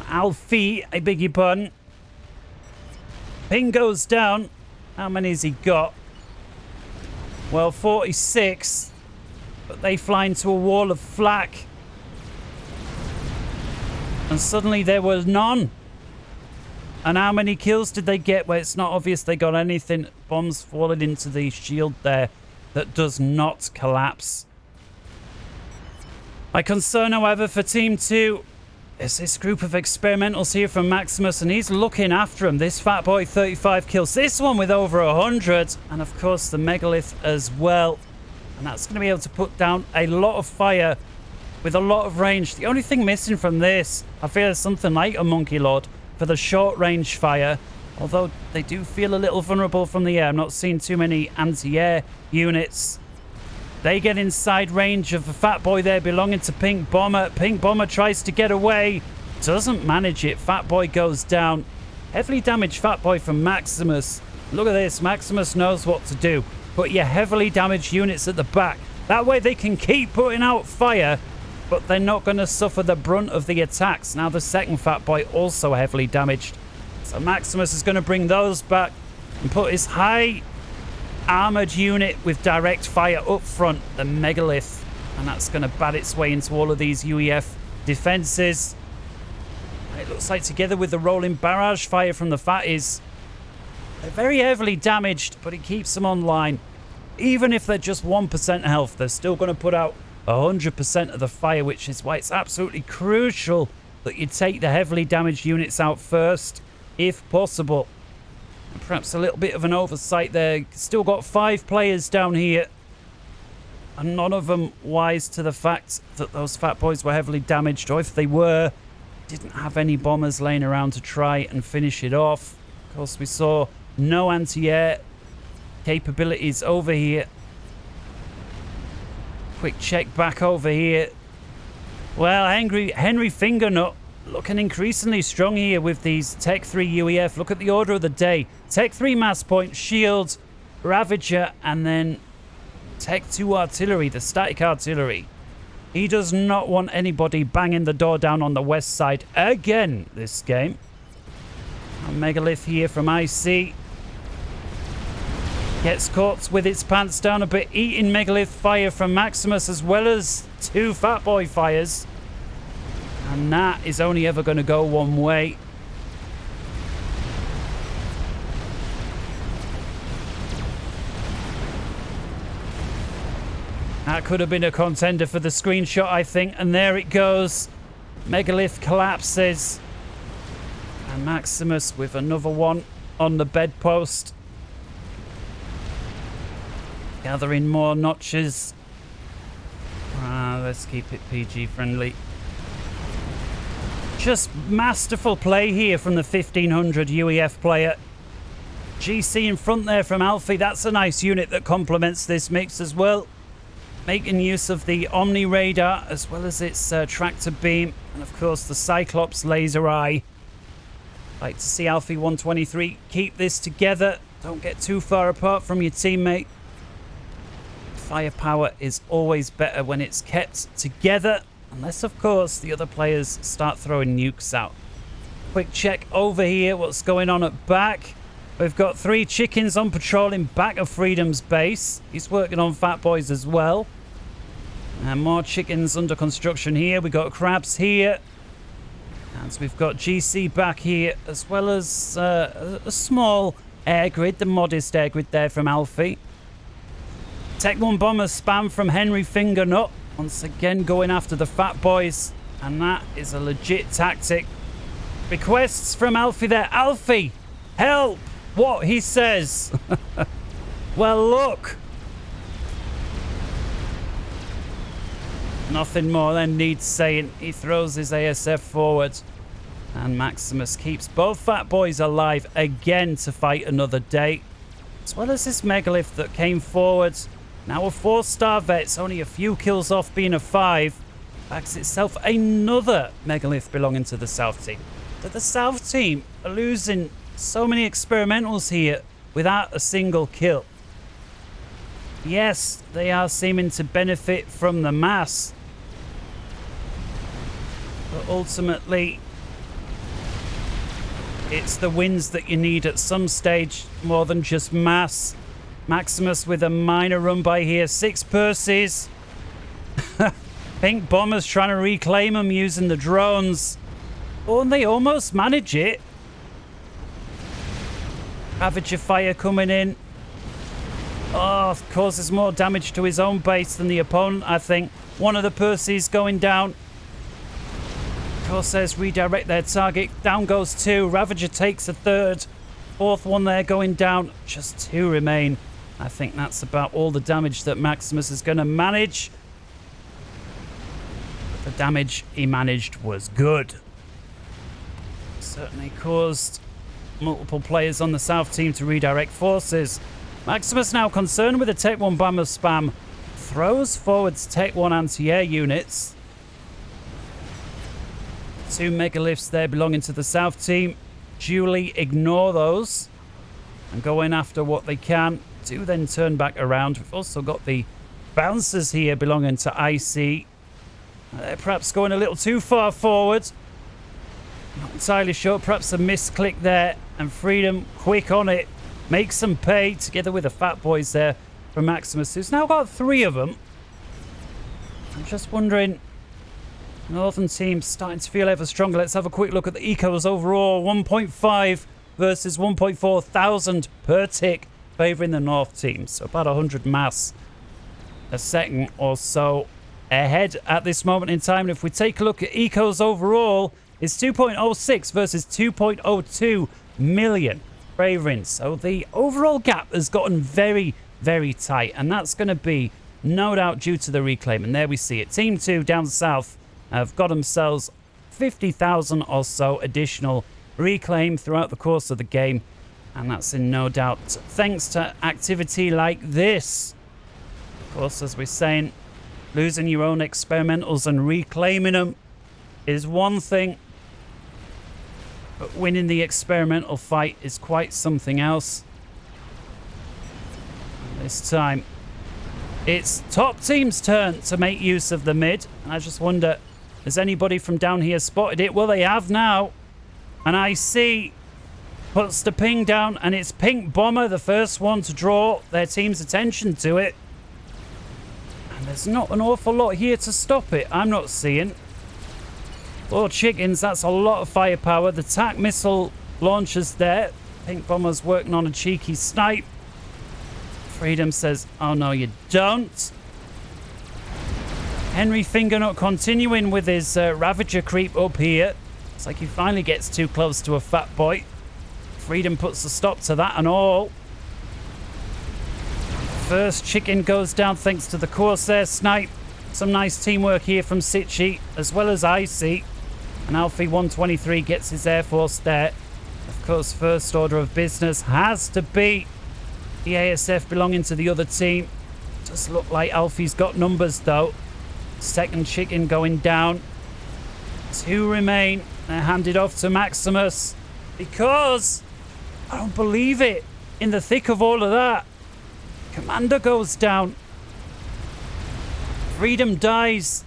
Alfie, I beg your pardon. Ping goes down. How many has he got? Well, 46. But they fly into a wall of flak. And suddenly there was none. And how many kills did they get? Well, it's not obvious they got anything. Bombs falling into the shield there that does not collapse. My concern, however, for Team 2 There's this group of experimentals here from Maximus, and he's looking after him. This fat boy, 35 kills. This one with over 100. And of course, the megalith as well. And that's going to be able to put down a lot of fire with a lot of range. The only thing missing from this, I feel, is something like a Monkey Lord for the short range fire. Although they do feel a little vulnerable from the air. I'm not seeing too many anti-air units. They get inside range of the fat boy there belonging to ThePinkBomber. ThePinkBomber tries to get away. Doesn't manage it. Fat boy goes down. Heavily damaged fat boy from Maximus. Look at this. Maximus knows what to do. Put your heavily damaged units at the back. That way they can keep putting out fire, but they're not going to suffer the brunt of the attacks. Now the second fat boy also heavily damaged. So Maximus is going to bring those back and put his high armored unit with direct fire up front, the megalith, and that's going to bat its way into all of these UEF defenses. It looks like together with the rolling barrage fire from the fatties, they're very heavily damaged, but it keeps them online. Even if they're just 1% health, they're still going to put out 100% of the fire, which is why it's absolutely crucial that you take the heavily damaged units out first, if possible. Perhaps a little bit of an oversight there. Still got 5 players down here, and none of them wise to the fact that those fat boys were heavily damaged, or if they were, didn't have any bombers laying around to try and finish it off. Of course, we saw no anti-air capabilities over here. Quick check back over here. Well, Henry Fingernut looking increasingly strong here with these Tech 3 UEF. Look at the order of the day. Tech 3 mass point, shield, Ravager, and then Tech 2 artillery, the static artillery. He does not want anybody banging the door down on the west side again this game. A megalith here from ISeee. Gets caught with its pants down a bit, eating megalith fire from Maximus as well as 2 fat boy fires. And that is only ever going to go one way. That could have been a contender for the screenshot, I think. And there it goes. Megalith collapses. And Maximus with another one on the bedpost. Gathering more notches. Let's keep it PG friendly. Just masterful play here from the 1500 UEF player. GC in front there from ISeee. That's a nice unit that complements this mix as well. Making use of the Omni radar as well as its tractor beam. And of course the Cyclops laser eye. Like to see ISeee 123 keep this together. Don't get too far apart from your teammate. Firepower is always better when it's kept together. Unless, of course, the other players start throwing nukes out. Quick check over here. What's going on at back? We've got 3 chickens on patrol in back of Freedom's base. He's working on fat boys as well. And more chickens under construction here. We've got crabs here. And we've got GC back here, as well as a small air grid, the modest air grid there from ISeee. Tech 1 bomber spam from Henry Fingernut. Once again going after the fat boys, and that is a legit tactic. Requests from ISeee there. ISeee, help! What he says. Well, look. Nothing more than needs saying. He throws his ASF forward, and Maximus keeps both fat boys alive again to fight another day, as well as this megalith that came forward. Now a 4-star vet's only a few kills off being a 5. Backs itself another megalith belonging to the South team. But the South team are losing so many experimentals here without a single kill. Yes, they are seeming to benefit from the mass. But ultimately, it's the wins that you need at some stage more than just mass. Maximus with a minor run by here. 6 Percies. ThePinkBomber's trying to reclaim them using the drones. Oh, and they almost manage it. Ravager fire coming in. Oh, causes more damage to his own base than the opponent, I think. One of the Percies going down. Corsairs redirect their target. Down goes 2. Ravager takes a 3rd. 4th one there going down. Just 2 remain. I think that's about all the damage that Maximus is going to manage. But the damage he managed was good. Certainly caused multiple players on the south team to redirect forces. Maximus now concerned with the Tech 1 bomber spam. Throws forwards Tech 1 anti-air units. 2 megaliths there belonging to the south team. Duly ignore those and go in after what they can. Do then turn back around. We've also got the bouncers here belonging to ISeee. They're perhaps going a little too far forward. Not entirely sure. Perhaps a misclick there. And Freedom quick on it. Makes them pay together with the Fat Boys there for Maximus, who's now got 3 of them. I'm just wondering, Northern team starting to feel ever stronger. Let's have a quick look at the ecos overall. 1.5 versus 1.4 thousand per tick, favouring the North team. So about 100 mass a second or so ahead at this moment in time. And if we take a look at ecos overall, it's 2.06 versus 2.02 million favouring. So the overall gap has gotten very, very tight. And that's going to be no doubt due to the reclaim. And there we see it. Team 2 down south have got themselves 50,000 or so additional reclaim throughout the course of the game. And that's in no doubt thanks to activity like this. Of course, as we're saying, losing your own experimentals and reclaiming them is one thing. But winning the experimental fight is quite something else. This time, it's top team's turn to make use of the mid. And I just wonder, has anybody from down here spotted it? Well, they have now. And ISeee puts the ping down, and it's ThePinkBomber, the first one to draw their team's attention to it. And there's not an awful lot here to stop it. I'm not seeing. 4 chickens, that's a lot of firepower. The TAC missile launchers there. ThePinkBomber's working on a cheeky snipe. Freedom says, oh no, you don't. Henry Fingernut continuing with his Ravager creep up here. It's like he finally gets too close to a fat boy. Freedom puts a stop to that and all. First chicken goes down thanks to the Corsair snipe. Some nice teamwork here from Sichy as well as ISeee. And Alfie 123 gets his Air Force there. Of course, first order of business has to be the ASF belonging to the other team. Does look like Alfie's got numbers though. Second chicken going down. 2 remain. They're handed off to Maximus because, I don't believe it, in the thick of all of that, Commander goes down. Freedom dies.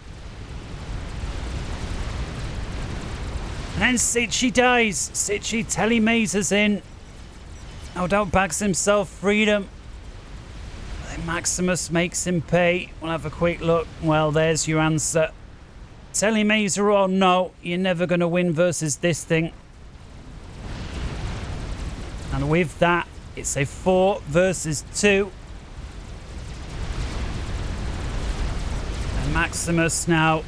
And then Sichy dies. Sichy telemasers in. No doubt backs himself Freedom. Then Maximus makes him pay. We'll have a quick look. Well, there's your answer. Telemaser or no, you're never going to win versus this thing. And with that, it's a 4 versus 2. And Maximus now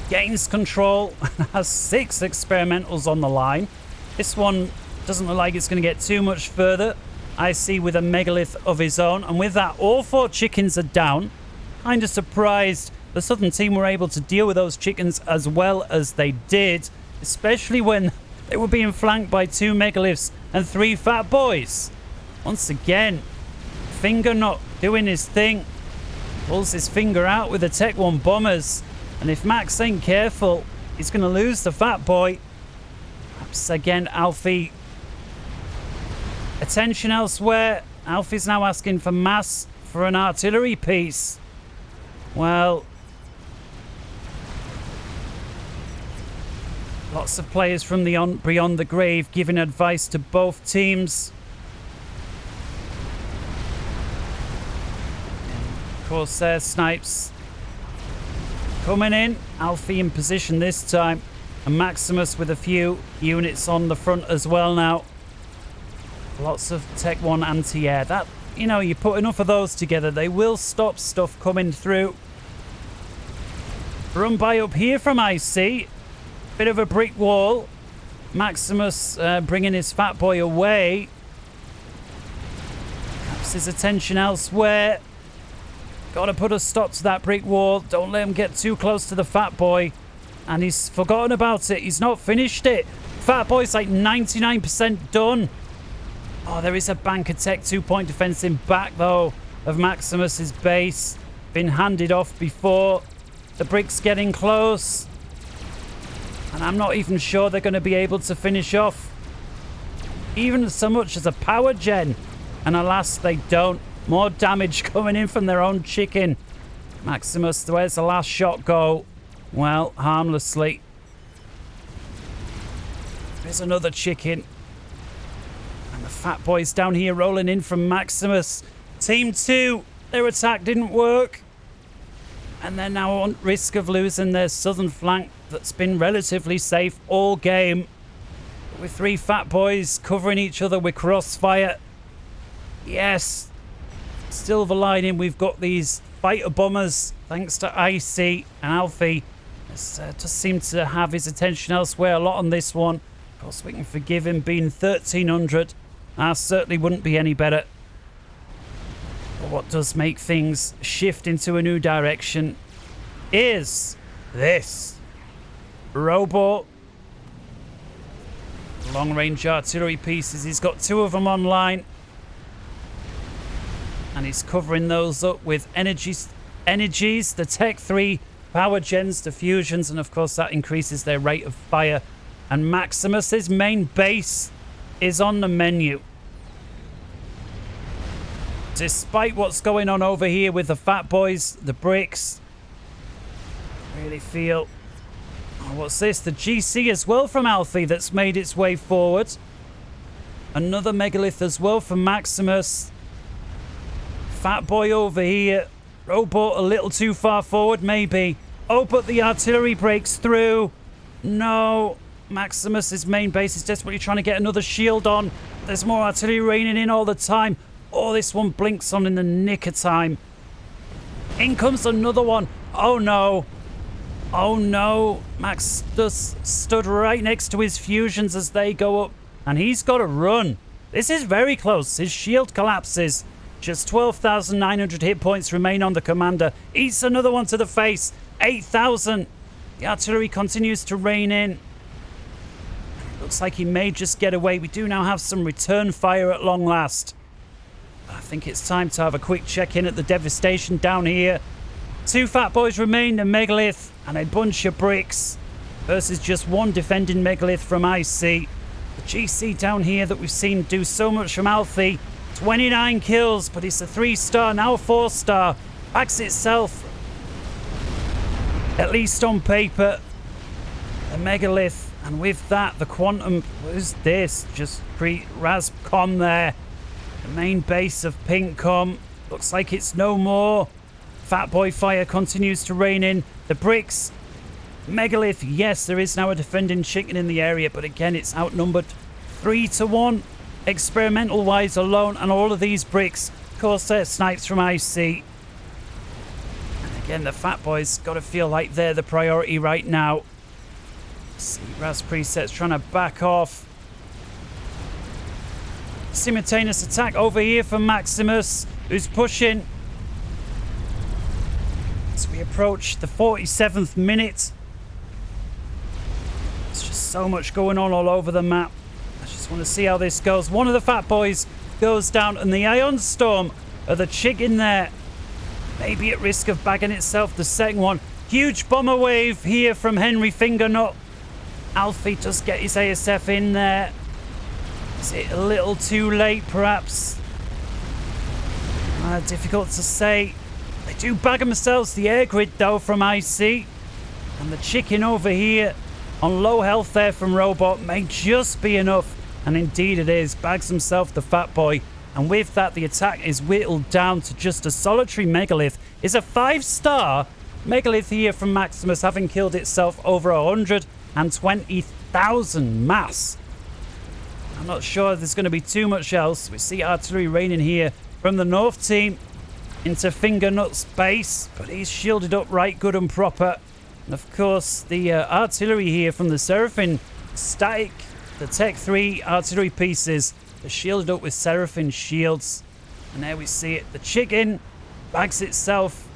gains control and has 6 experimentals on the line. This one doesn't look like it's going to get too much further. ISeee with a megalith of his own. And with that, all 4 chickens are down. Kind of surprised the Southern team were able to deal with those chickens as well as they did, especially when they were being flanked by 2 megaliths and 3 fat boys. Once again, Fingernut doing his thing. Pulls his finger out with the Tech 1 bombers. And if Max ain't careful, he's going to lose the fat boy. Perhaps again, Alfie. Attention elsewhere. Alfie's now asking for mass for an artillery piece. Well, lots of players from the beyond the grave giving advice to both teams. Corsair snipes coming in. Alfie in position this time. And Maximus with a few units on the front as well now. Lots of Tech 1 anti-air. That, you know, you put enough of those together, they will stop stuff coming through. Run by up here from ISeee. Bit of a brick wall. Maximus bringing his fat boy away. Perhaps his attention elsewhere. Gotta put a stop to that brick wall. Don't let him get too close to the fat boy. And he's forgotten about it. He's not finished it. Fat boy's like 99% done. Oh, there is a bank attack 2-point defense in back, though, of Maximus's base. Been handed off before. The brick's getting close. And I'm not even sure they're going to be able to finish off even so much as a power gen. And alas, they don't. More damage coming in from their own chicken. Maximus, where's the last shot go? Well, harmlessly. There's another chicken. And the fat boys down here rolling in from Maximus. Team 2, their attack didn't work. And they're now on risk of losing their southern flank that's been relatively safe all game. With 3 fat boys covering each other with crossfire. Yes. Silver lining, we've got these fighter bombers, thanks to ISeee and Alfie. Just seem to have his attention elsewhere a lot on this one. Of course, we can forgive him being 1300. Ours certainly wouldn't be any better. But what does make things shift into a new direction is this. Robot. Long-range artillery pieces. He's got 2 of them online. And he's covering those up with energies, the Tech 3 power gens, the fusions, and of course that increases their rate of fire. And Maximus's main base is on the menu. Despite what's going on over here with the fat boys, the bricks, I really feel... Oh, what's this? The GC as well from Alfie that's made its way forward. Another megalith as well from Maximus. Fat boy over here. Robot a little too far forward, maybe. Oh, but the artillery breaks through. No. Maximus's main base is desperately trying to get another shield on. There's more artillery raining in all the time. Oh, this one blinks on in the nick of time. In comes another one. Oh, no. Oh, no. Max just stood right next to his fusions as they go up. And he's got to run. This is very close. His shield collapses. Just 12,900 hit points remain on the commander. Eats another one to the face. 8,000. The artillery continues to rain in. Looks like he may just get away. We do now have some return fire at long last. I think it's time to have a quick check-in at the devastation down here. 2 fat boys remain, a megalith and a bunch of bricks versus just 1 defending megalith from ISeee. The GC down here that we've seen do so much from Alfie. 29 kills, but it's a 3-star, now a 4-star. Backs itself, at least on paper, a megalith. And with that, the quantum, what is this? Just Razcom there. The main base of Pinkcom. Looks like it's no more. Fat boy fire continues to rain in. The bricks. Megalith, yes, there is now a defending chicken in the area, but again, it's outnumbered 3-1. Experimental wise alone, and all of these bricks, Corsair snipes from ISeee. And again, the fat boys got to feel like they're the priority right now. See, Raz presets trying to back off. Simultaneous attack over here from Maximus, who's pushing. As we approach the 47th minute. There's just so much going on all over the map. I want to see how this goes. One of the fat boys goes down, and the Ion Storm of the chicken there may be at risk of bagging itself. The second one, huge bomber wave here from Henry Fingernut. Alfie does get his ASF in there. Is it a little too late, perhaps? Difficult to say. They do bag themselves the air grid though from ISeee, and the chicken over here on low health there from Robot may just be enough. And indeed it is. Bags himself the fat boy. And with that, the attack is whittled down to just a solitary megalith. It's a 5-star megalith here from Maximus, having killed itself over 120,000 mass. I'm not sure there's going to be too much else. We see artillery raining here from the North team into Fingernut's base. But he's shielded up right good and proper. And of course, the artillery here from the Seraphim static, the Tech 3 artillery pieces are shielded up with Seraphim shields. And there we see it. The chicken bags itself,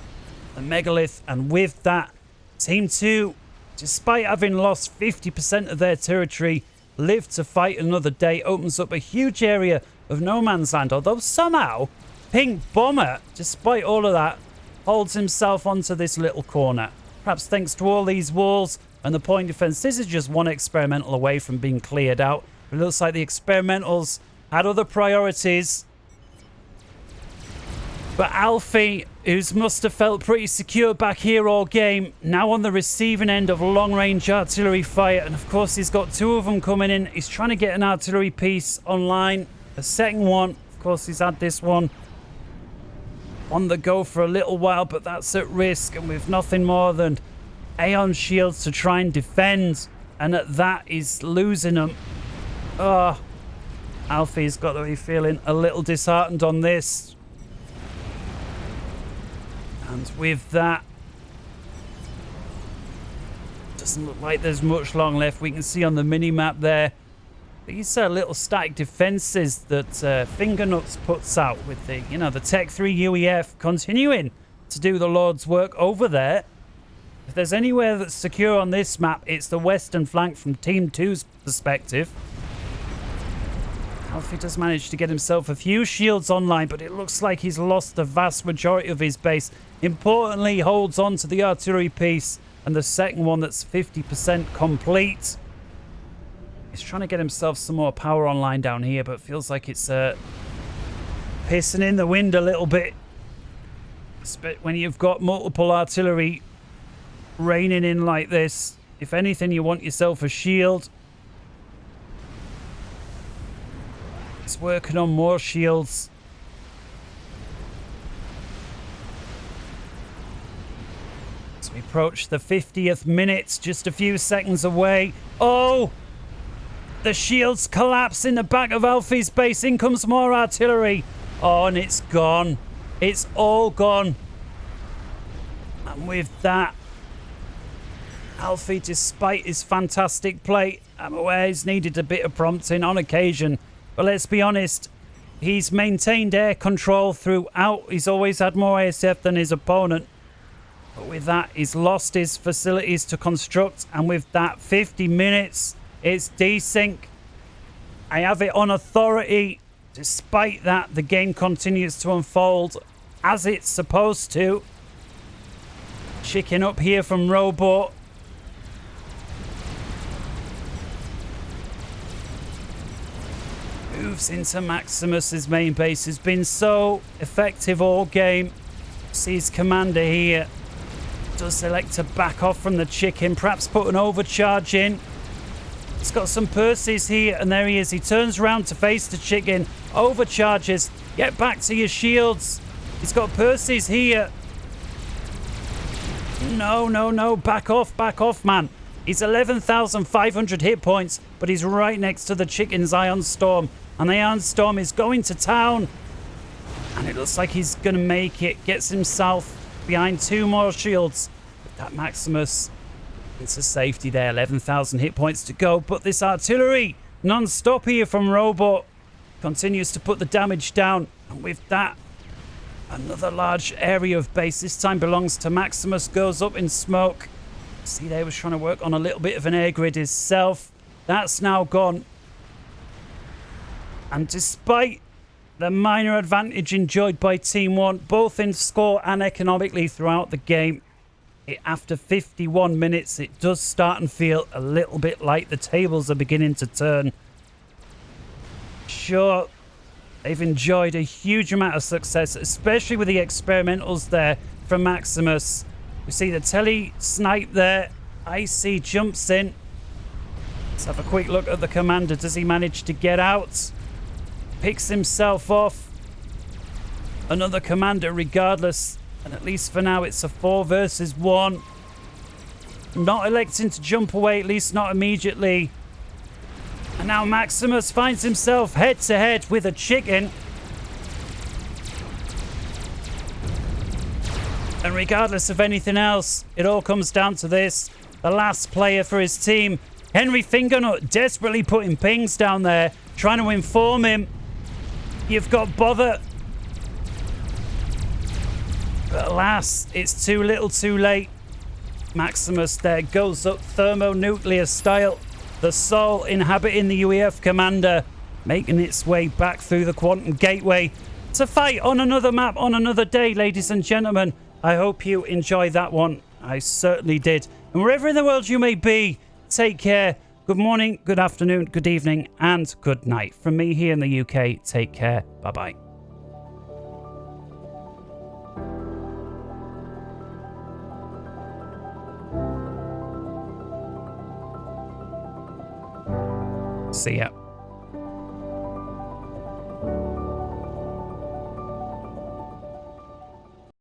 the megalith, and with that, Team 2, despite having lost 50% of their territory, live to fight another day, opens up a huge area of no man's land. Although somehow, ThePinkBomber, despite all of that, holds himself onto this little corner. Perhaps thanks to all these walls and the point defense. This is just one experimental away from being cleared out. It looks like the experimentals had other priorities. But Alfie, who must have felt pretty secure back here all game, now on the receiving end of long-range artillery fire. And of course, he's got two of them coming in. He's trying to get an artillery piece online. A second one. Of course, he's had this one on the go for a little while, but that's at risk. And with nothing more than Aeon shields to try and defend. And at that, he's losing them. Oh, Alfie's got to be feeling a little disheartened on this. And with that, doesn't look like there's much long left. We can see on the mini-map there, these are little static defenses that Fingernuts puts out with the, you know, the Tech 3 UEF continuing to do the Lord's work over there. If there's anywhere that's secure on this map, it's the western flank from Team 2's perspective. Alfie does manage to get himself a few shields online, but it looks like he's lost the vast majority of his base. Importantly, holds on to the artillery piece and the second one that's 50% complete. He's trying to get himself some more power online down here, but feels like it's pissing in the wind a little bit. When you've got multiple artillery raining in like this, if anything, you want yourself a shield. He's working on more shields. As we approach the 50th minute, just a few seconds away. Oh! The shields collapse in the back of Alfie's base. In comes more artillery. Oh, and it's gone. It's all gone. And with that, Alfie, despite his fantastic play, I'm aware he's needed a bit of prompting on occasion. But let's be honest, he's maintained air control throughout. He's always had more ASF than his opponent. But with that, he's lost his facilities to construct. And with that, 50 minutes, it's desync. I have it on authority. Despite that, the game continues to unfold as it's supposed to. Chicken up here from Robot. Moves into Maximus's main base. Has been so effective all game. Sees Commander here. Does elect to back off from the chicken. Perhaps put an overcharge in. He's got some Percy's here, and there he is. He turns around to face the chicken. Overcharges. Get back to your shields. He's got Percy's here. No, no, no. Back off, man. He's 11,500 hit points, but he's right next to the chicken's Iron Storm. And the Iron Storm is going to town. And it looks like he's going to make it. Gets himself behind two more shields. With that Maximus into safety there. 11,000 hit points to go. But this artillery, non-stop here from Robot, continues to put the damage down. And with that, another large area of base. This time belongs to Maximus. Goes up in smoke. See, they was trying to work on a little bit of an air grid himself. That's now gone. And despite the minor advantage enjoyed by Team 1, both in score and economically throughout the game, after 51 minutes, it does start and feel a little bit like the tables are beginning to turn. Sure, they've enjoyed a huge amount of success, especially with the experimentals there from Maximus. We see the tele snipe there. ISeee jumps in. Let's have a quick look at the commander. Does he manage to get out? Picks himself off. Another commander regardless. And at least for now, it's a 4 versus 1. Not electing to jump away, at least not immediately. And now Maximus finds himself head to head with a chicken. And regardless of anything else, it all comes down to this. The last player for his team, Henry Fingernut, desperately putting pings down there, trying to inform him. You've got bother. But alas, it's too little too late. Maximus there goes up thermonuclear style. The soul inhabiting the UEF commander, making its way back through the quantum gateway to fight on another map on another day, ladies and gentlemen. I hope you enjoyed that one. I certainly did. And wherever in the world you may be, take care. Good morning, good afternoon, good evening, and good night. From me here in the UK, take care. Bye-bye. See ya.